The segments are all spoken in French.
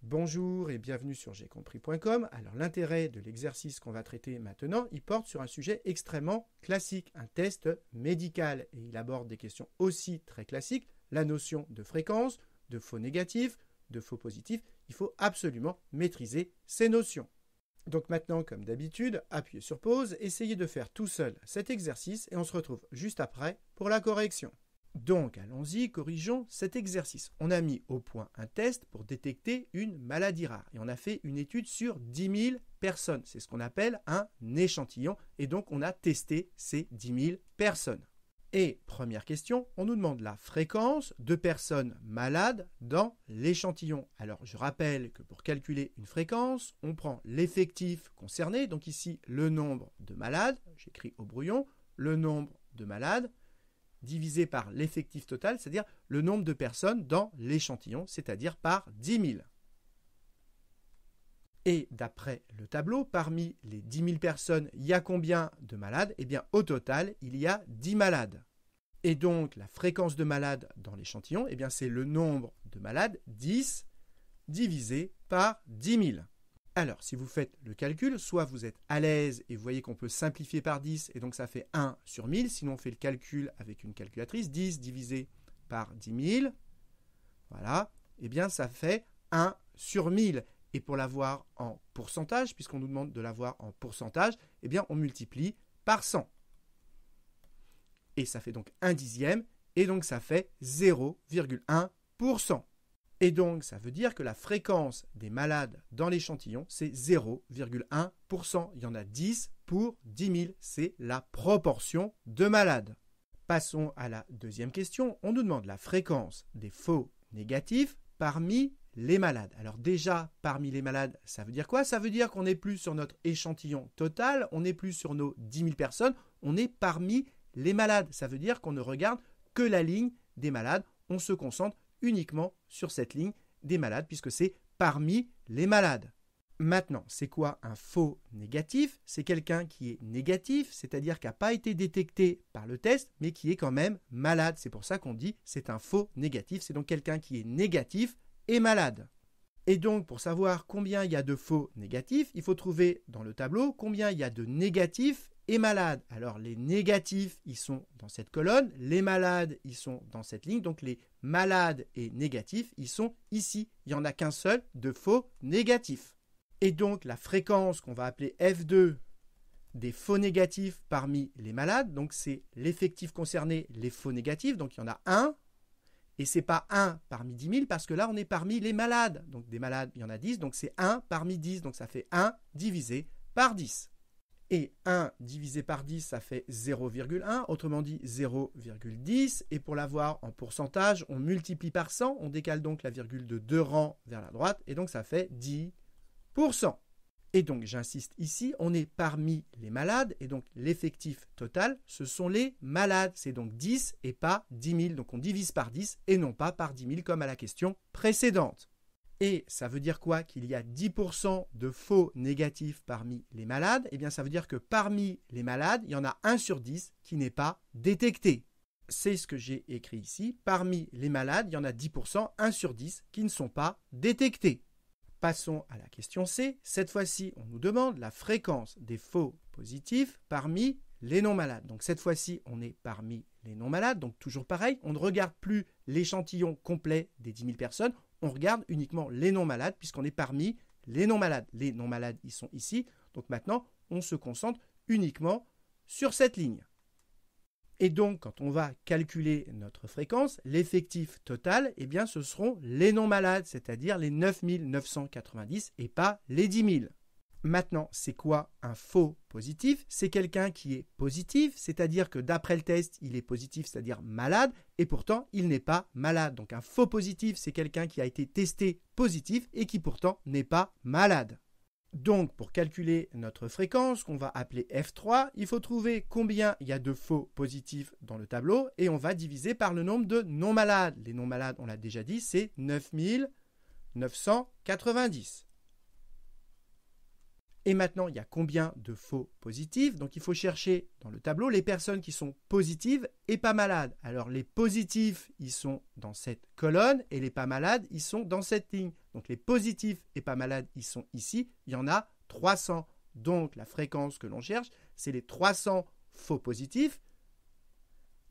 Bonjour et bienvenue sur j'aicompris.com. Alors l'intérêt de l'exercice qu'on va traiter maintenant, il porte sur un sujet extrêmement classique, un test médical. Et il aborde des questions aussi très classiques, la notion de fréquence, de faux négatif, de faux positif. Il faut absolument maîtriser ces notions. Donc maintenant, comme d'habitude, appuyez sur pause, essayez de faire tout seul cet exercice et on se retrouve juste après pour la correction. Donc, allons-y, corrigeons cet exercice. On a mis au point un test pour détecter une maladie rare. Et on a fait une étude sur 10 000 personnes. C'est ce qu'on appelle un échantillon. Et donc, on a testé ces 10 000 personnes. Et première question, on nous demande la fréquence de personnes malades dans l'échantillon. Alors, je rappelle que pour calculer une fréquence, on prend l'effectif concerné. Donc ici, le nombre de malades. J'écris au brouillon, le nombre de malades divisé par l'effectif total, c'est-à-dire le nombre de personnes dans l'échantillon, c'est-à-dire par 10 000. Et d'après le tableau, parmi les 10 000 personnes, il y a combien de malades? Eh bien, au total, il y a 10 malades. Et donc, la fréquence de malades dans l'échantillon, eh bien, c'est le nombre de malades, 10, divisé par 10 000. Alors, si vous faites le calcul, soit vous êtes à l'aise et vous voyez qu'on peut simplifier par 10 et donc ça fait 1 sur 1000. Sinon, on fait le calcul avec une calculatrice. 10 divisé par 10 000, voilà, eh bien ça fait 1 sur 1000. Et pour l'avoir en pourcentage, puisqu'on nous demande de l'avoir en pourcentage, eh bien on multiplie par 100. Et ça fait donc 1 dixième et donc ça fait 0,1%. Et donc, ça veut dire que la fréquence des malades dans l'échantillon, c'est 0,1%. Il y en a 10 pour 10 000. C'est la proportion de malades. Passons à la deuxième question. On nous demande la fréquence des faux négatifs parmi les malades. Alors déjà, parmi les malades, ça veut dire quoi? Ça veut dire qu'on n'est plus sur notre échantillon total, on n'est plus sur nos 10 000 personnes, on est parmi les malades. Ça veut dire qu'on ne regarde que la ligne des malades, on se concentre uniquement sur cette ligne des malades, puisque c'est parmi les malades. Maintenant, c'est quoi un faux négatif? C'est quelqu'un qui est négatif, c'est-à-dire qui n'a pas été détecté par le test, mais qui est quand même malade. C'est pour ça qu'on dit c'est un faux négatif. C'est donc quelqu'un qui est négatif et malade. Et donc, pour savoir combien il y a de faux négatifs, il faut trouver dans le tableau combien il y a de négatifs et malades. Alors, les négatifs, ils sont dans cette colonne, les malades, ils sont dans cette ligne. Donc, les malades et négatifs, ils sont ici. Il n'y en a qu'un seul de faux négatifs. Et donc, la fréquence qu'on va appeler F2 des faux négatifs parmi les malades, donc c'est l'effectif concerné, les faux négatifs. Donc, il y en a 1. Et ce n'est pas 1 parmi 10 000 parce que là, on est parmi les malades. Donc, des malades, il y en a 10. Donc, c'est 1 parmi 10. Donc, ça fait 1 divisé par 10. Et 1 divisé par 10, ça fait 0,1, autrement dit 0,10. Et pour l'avoir en pourcentage, on multiplie par 100. On décale donc la virgule de 2 rangs vers la droite. Et donc, ça fait 10%. Et donc, j'insiste ici, on est parmi les malades. Et donc, l'effectif total, ce sont les malades. C'est donc 10 et pas 10 000. Donc, on divise par 10 et non pas par 10 000 comme à la question précédente. Et ça veut dire quoi? Qu'il y a 10% de faux négatifs parmi les malades? Eh bien, ça veut dire que parmi les malades, il y en a 1 sur 10 qui n'est pas détecté. C'est ce que j'ai écrit ici. Parmi les malades, il y en a 10%, 1 sur 10 qui ne sont pas détectés. Passons à la question C. Cette fois-ci, on nous demande la fréquence des faux positifs parmi les non-malades. Donc cette fois-ci, on est parmi les non-malades. Donc toujours pareil, on ne regarde plus l'échantillon complet des 10 000 personnes. On regarde uniquement les non-malades puisqu'on est parmi les non-malades. Les non-malades, ils sont ici. Donc maintenant, on se concentre uniquement sur cette ligne. Et donc, quand on va calculer notre fréquence, l'effectif total, eh bien, ce seront les non-malades, c'est-à-dire les 9 990 et pas les 10 000. Maintenant, c'est quoi un faux positif? C'est quelqu'un qui est positif, c'est-à-dire que d'après le test, il est positif, c'est-à-dire malade, et pourtant, il n'est pas malade. Donc, un faux positif, c'est quelqu'un qui a été testé positif et qui pourtant n'est pas malade. Donc, pour calculer notre fréquence, qu'on va appeler F3, il faut trouver combien il y a de faux positifs dans le tableau et on va diviser par le nombre de non-malades. Les non-malades, on l'a déjà dit, c'est 9 990. Et maintenant, il y a combien de faux positifs? Donc il faut chercher dans le tableau les personnes qui sont positives et pas malades. Alors les positifs, ils sont dans cette colonne et les pas malades, ils sont dans cette ligne. Donc les positifs et pas malades, ils sont ici. Il y en a 300. Donc la fréquence que l'on cherche, c'est les 300 faux positifs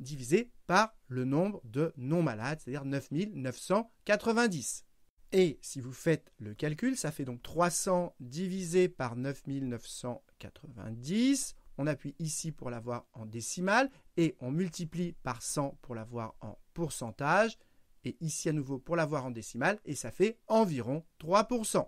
divisé par le nombre de non malades, c'est-à-dire 9990. Et si vous faites le calcul, ça fait donc 300 divisé par 9990. On appuie ici pour l'avoir en décimale et on multiplie par 100 pour l'avoir en pourcentage. Et ici à nouveau pour l'avoir en décimale et ça fait environ 3%.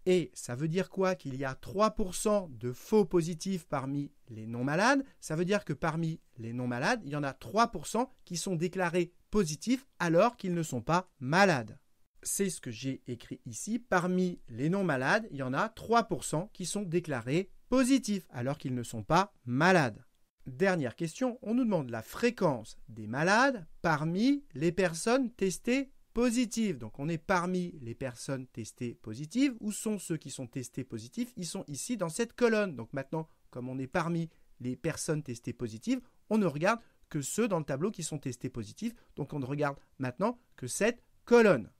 Et ça veut dire quoi? Qu'il y a 3% de faux positifs parmi les non-malades. Ça veut dire que parmi les non-malades, il y en a 3% qui sont déclarés positifs alors qu'ils ne sont pas malades. C'est ce que j'ai écrit ici. Parmi les non-malades, il y en a 3% qui sont déclarés positifs alors qu'ils ne sont pas malades. Dernière question, on nous demande la fréquence des malades parmi les personnes testées positives. Donc on est parmi les personnes testées positives. Où sont ceux qui sont testés positifs? Ils sont ici dans cette colonne. Donc maintenant, comme on est parmi les personnes testées positives, on ne regarde que ceux dans le tableau qui sont testés positifs. Donc on ne regarde maintenant que cette colonne.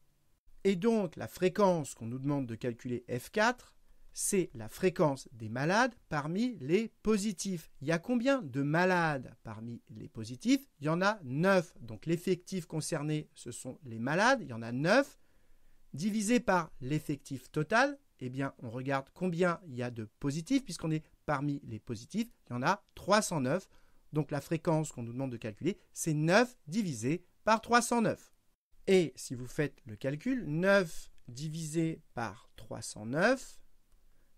Et donc la fréquence qu'on nous demande de calculer F4, c'est la fréquence des malades parmi les positifs. Il y a combien de malades parmi les positifs? Il y en a 9. Donc l'effectif concerné, ce sont les malades. Il y en a 9. Divisé par l'effectif total, eh bien, on regarde combien il y a de positifs. Puisqu'on est parmi les positifs, il y en a 309. Donc la fréquence qu'on nous demande de calculer, c'est 9 divisé par 309. Et si vous faites le calcul, 9 divisé par 309,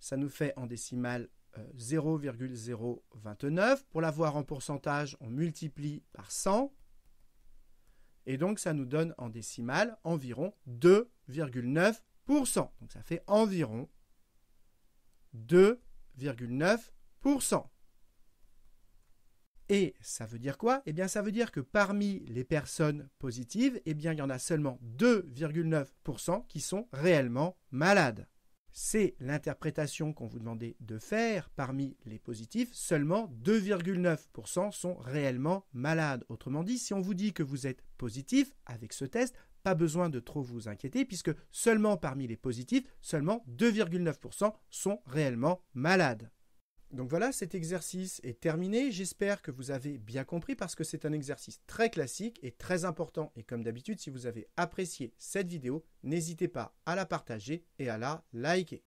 ça nous fait en décimale 0,029. Pour l'avoir en pourcentage, on multiplie par 100. Et donc, ça nous donne en décimale environ 2,9%. Donc, ça fait environ 2,9%. Et ça veut dire quoi? Eh bien, ça veut dire que parmi les personnes positives, eh bien, il y en a seulement 2,9% qui sont réellement malades. C'est l'interprétation qu'on vous demandait de faire. Parmi les positifs, seulement 2,9% sont réellement malades. Autrement dit, si on vous dit que vous êtes positif avec ce test, pas besoin de trop vous inquiéter puisque seulement parmi les positifs, seulement 2,9% sont réellement malades. Donc voilà, cet exercice est terminé. J'espère que vous avez bien compris parce que c'est un exercice très classique et très important. Et comme d'habitude, si vous avez apprécié cette vidéo, n'hésitez pas à la partager et à la liker.